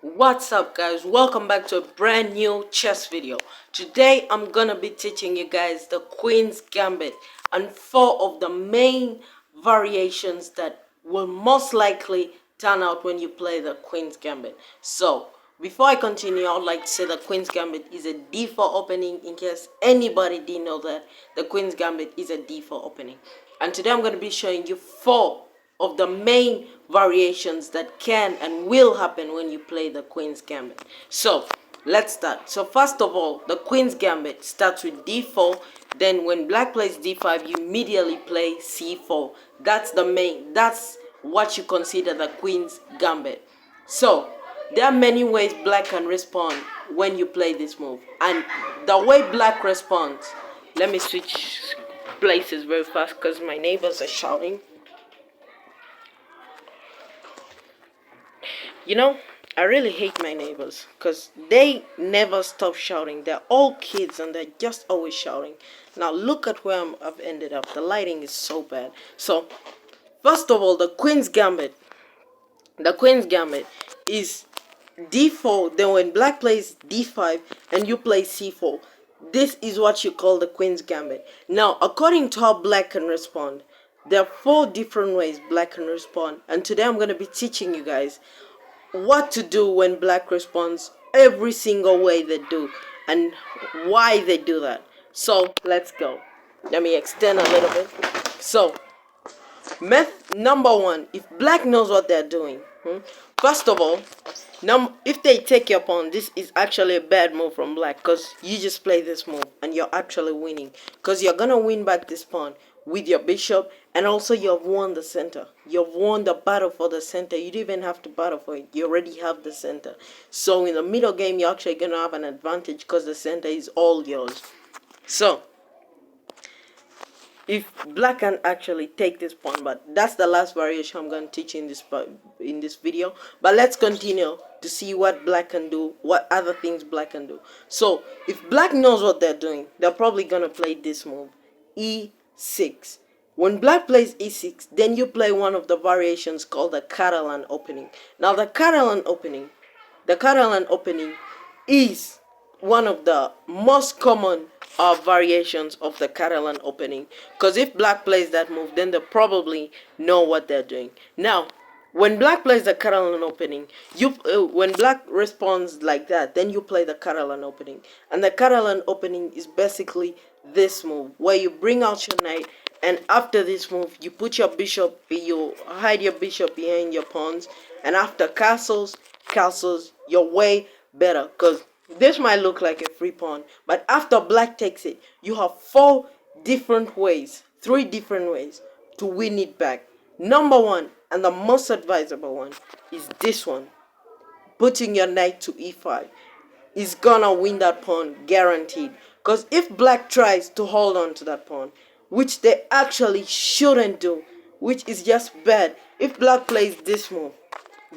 What's up, guys? Welcome back to a brand new chess video. Today I'm gonna be teaching you guys the Queen's Gambit and four of the main variations that will most likely turn out when you play the Queen's Gambit. So before I continue, I would like to say the Queen's Gambit is a d4 opening. In case anybody didn't know that, the Queen's Gambit is a d4 opening. And today I'm going to be showing you four of the main variations that can and will happen when you play the Queen's Gambit. So let's start. So first of all, the Queen's Gambit starts with d4. Then when black plays d5, you immediately play c4. That's what you consider the Queen's Gambit. So there are many ways black can respond when you play this move. And the way black responds, let me switch places very fast because my neighbors are shouting. You know, I really hate my neighbors because they never stop shouting. They're all kids and they're just always shouting. Now look at where I've ended up. The lighting is so bad. So first of all, the Queen's Gambit. The Queen's Gambit is d4. Then when black plays d5 and you play c4, this is what you call the Queen's Gambit. Now, according to how black can respond, there are four different ways black can respond. And today I'm going to be teaching you guys what to do when black responds every single way they do and why they do that. So let's go. Let me extend a little bit. So number one, if black knows what they're doing, first of all, if they take your pawn, this is actually a bad move from black because you just play this move and you're actually winning because you're gonna win back this pawn with your bishop, and also you have won the center. You've won the battle for the center. You don't even have to battle for it. You already have the center. So in the middle game, you're actually gonna have an advantage because the center is all yours. So if black can actually take this pawn, but that's the last variation I'm going to teach in this video. But let's continue to see what black can do, what other things black can do. So if black knows what they're doing, they're probably going to play this move, e6. When black plays e6, then you play one of the variations called the Catalan opening. Now the Catalan opening is one of the most common variations of the Catalan opening, because if black plays that move, then they probably know what they're doing. Now when black plays the Catalan opening, when black responds like that, then you play the Catalan opening. And the Catalan opening is basically this move where you bring out your knight, and after this move you put your bishop, you hide your bishop behind your pawns, and after castles, you're way better because this might look like a free pawn, but after black takes it, you have three different ways to win it back. Number one, and the most advisable one, is this one. Putting your knight to e5 is gonna win that pawn guaranteed. Because if black tries to hold on to that pawn, which they actually shouldn't do, which is just bad, if black plays this move,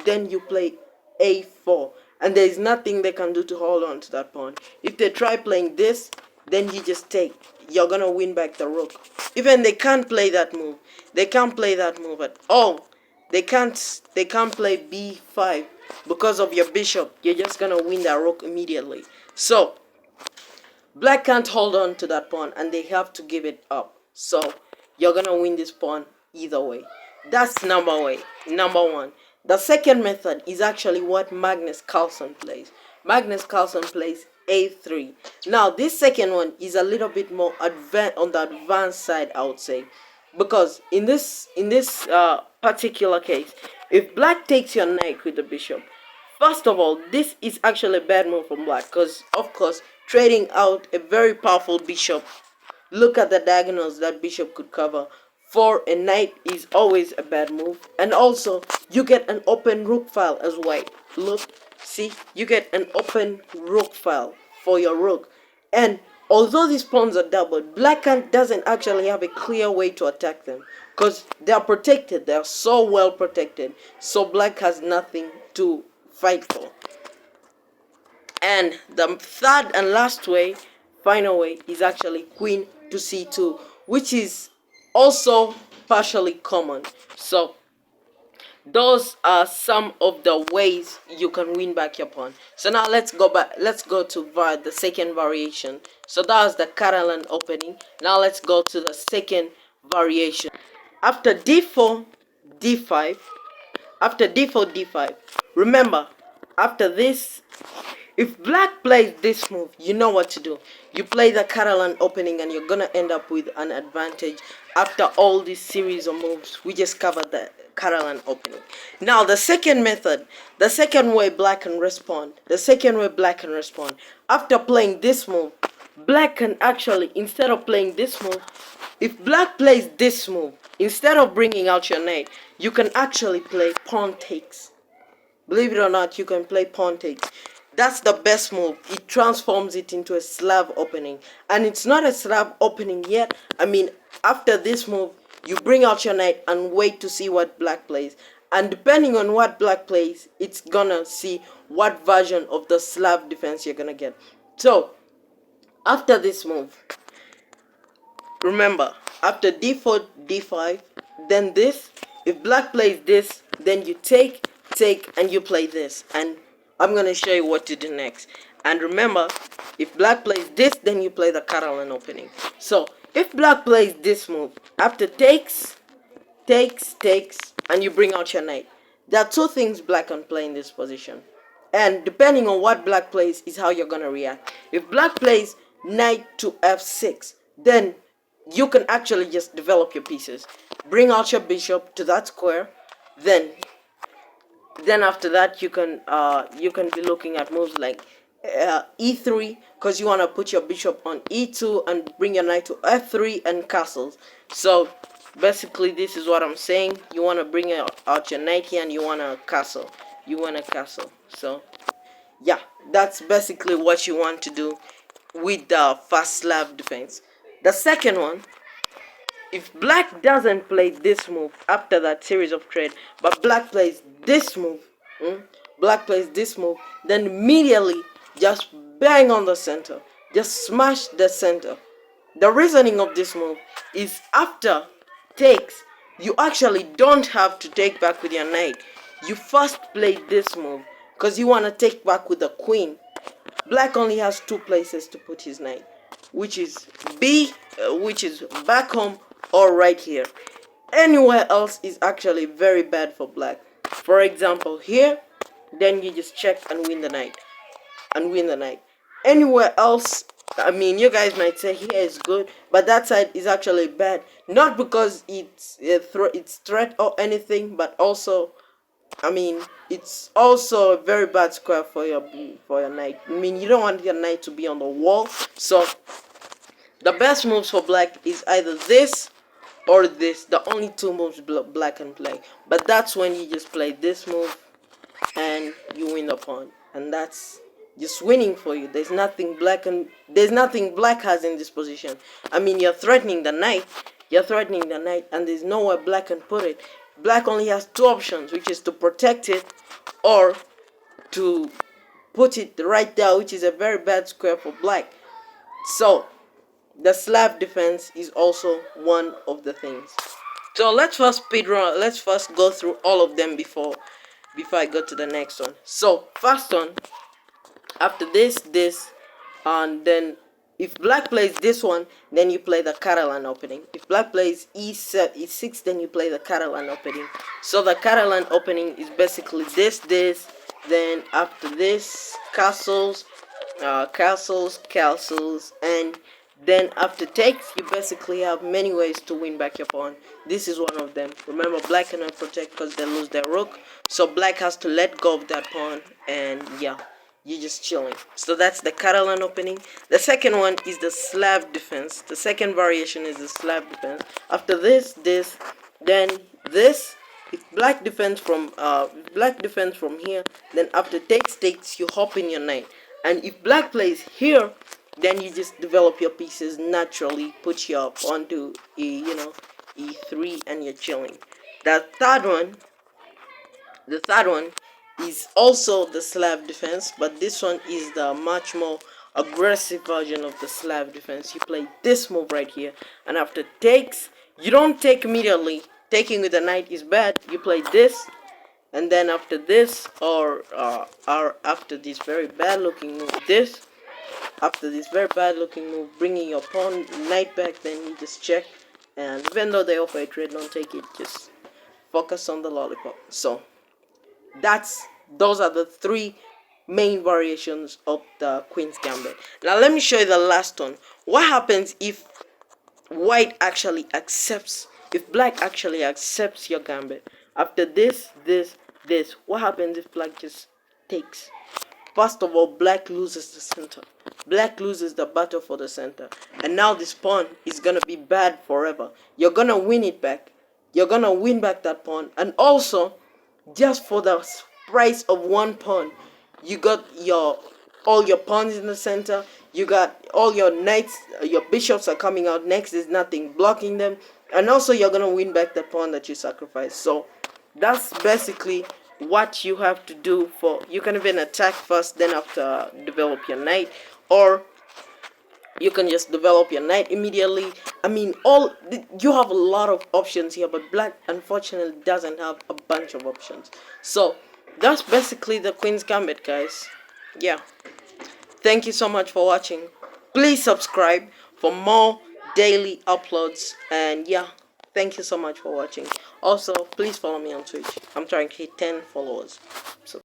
then you play a4. And there is nothing they can do to hold on to that pawn. If they try playing this, then you just take. You're gonna win back the rook. Even they can't play that move. They can't play that move at all. They can't play b5 because of your bishop. You're just gonna win that rook immediately. So black can't hold on to that pawn and they have to give it up. So you're gonna win this pawn either way. That's number one. The second method is actually what Magnus Carlsen plays. Magnus Carlsen plays a3. Now this second one is a little bit more on the advanced side, I would say, because in this particular case, if black takes your knight with the bishop, first of all, this is actually a bad move from black because, of course, trading out a very powerful bishop. Look at the diagonals that bishop could cover. For a knight is always a bad move. And also, you get an open rook file as white. Look, see, you get an open rook file for your rook. And although these pawns are doubled, black doesn't actually have a clear way to attack them, because they are protected. They are so well protected. So black has nothing to fight for. And the third and last way, final way, is actually queen to c2, which is also partially common. So Those are some of the ways you can win back your pawn. So now let's go back. Let's go to the second variation. So that was the Catalan opening. Now let's go to the second variation. After d4, d5. After d4, d5. Remember, after this, if black plays this move, you know what to do. You play the Catalan opening and you're gonna end up with an advantage. After all this series of moves, we just covered the Catalan opening. Now the second method, the second way black can respond. After playing this move, black can actually, instead of playing this move, if black plays this move, instead of bringing out your knight, you can actually play pawn takes. Believe it or not, you can play pawn takes. That's the best move. It transforms it into a slab opening. And it's not a slab opening yet. I mean, after this move, you bring out your knight and wait to see what black plays. And depending on what black plays, it's gonna see what version of the slab defense you're gonna get. So, after this move, remember, after d4, d5, then this. If black plays this, then you take, and you play this. And I'm going to show you what to do next. And remember, if black plays this, then you play the Catalan opening. So, if black plays this move, after takes, and you bring out your knight. There are two things black can play in this position. And depending on what black plays is how you're going to react. If black plays knight to f6, then you can actually just develop your pieces. Bring out your bishop to that square. Then after that you can be looking at moves like e3, because you want to put your bishop on e2 and bring your knight to f3 and castles. So basically this is what I'm saying. You want to bring out your knight here and you want to castle. So yeah, that's basically what you want to do with the fast slab defense. The second one, if black doesn't play this move after that series of trade, but black plays this move, then immediately just bang on the center, just smash the center. The reasoning of this move is after takes, you actually don't have to take back with your knight. You first play this move because you want to take back with the queen. Black only has two places to put his knight, which is back home or right here. Anywhere else is actually very bad for black. For example, here, then you just check and win the knight. Anywhere else, I mean, you guys might say here is good, but that side is actually bad. Not because it's threat or anything, but also, I mean, it's also a very bad square for your knight. I mean, you don't want your knight to be on the wall. So the best moves for black is either this or this. The only two moves black can play. But that's when you just play this move and you win the pawn. And that's just winning for you. There's nothing black has in this position. I mean, you're threatening the knight, and there's nowhere black can put it. Black only has two options, which is to protect it or to put it right there, which is a very bad square for black. So the slab defense is also one of the things. So let's first speedrun. Let's first go through all of them before I go to the next one. So first one, after this, and then if black plays this one, then you play the Catalan opening. If black plays e6, then you play the Catalan opening. So the Catalan opening is basically this. Then after this, castles, and then after takes, you basically have many ways to win back your pawn. This is one of them. Remember, black cannot protect because they lose their rook. So black has to let go of that pawn, and yeah, you're just chilling. So that's the Catalan opening. The second one is the slab defense. The second variation is the slab defense. After this, then this. If black defends from here, then after takes, you hop in your knight. And if black plays here, then you just develop your pieces naturally, put your pawn to e3, and you're chilling. The third one is also the slab defense, but this one is the much more aggressive version of the slab defense. You play this move right here, and after takes, you don't take immediately. Taking with the knight is bad. You play this, and then after this, or after this very bad looking move, after this very bad looking move, bringing your pawn knight back, then you just check, and even though they offer a trade, don't take it, just focus on the lollipop. So those are the three main variations of the Queen's Gambit. Now let me show you the last one. What happens if black actually accepts your gambit? After this, what happens if black just takes? First of all, black loses the center. Black loses the battle for the center. And now this pawn is gonna be bad forever. You're gonna win it back. You're gonna win back that pawn. And also, just for the price of one pawn, you got all your pawns in the center. You got all your knights, your bishops are coming out next. There's nothing blocking them. And also, you're gonna win back the pawn that you sacrificed. So that's basically what you have to do. You can even attack first, then after develop your knight, or you can just develop your knight immediately. I mean, you have a lot of options here, but black unfortunately doesn't have a bunch of options. So that's basically the Queen's Gambit, guys. Yeah, thank you so much for watching. Please subscribe for more daily uploads, and yeah, thank you so much for watching. Also, please follow me on Twitch. I'm trying to hit 10 followers. So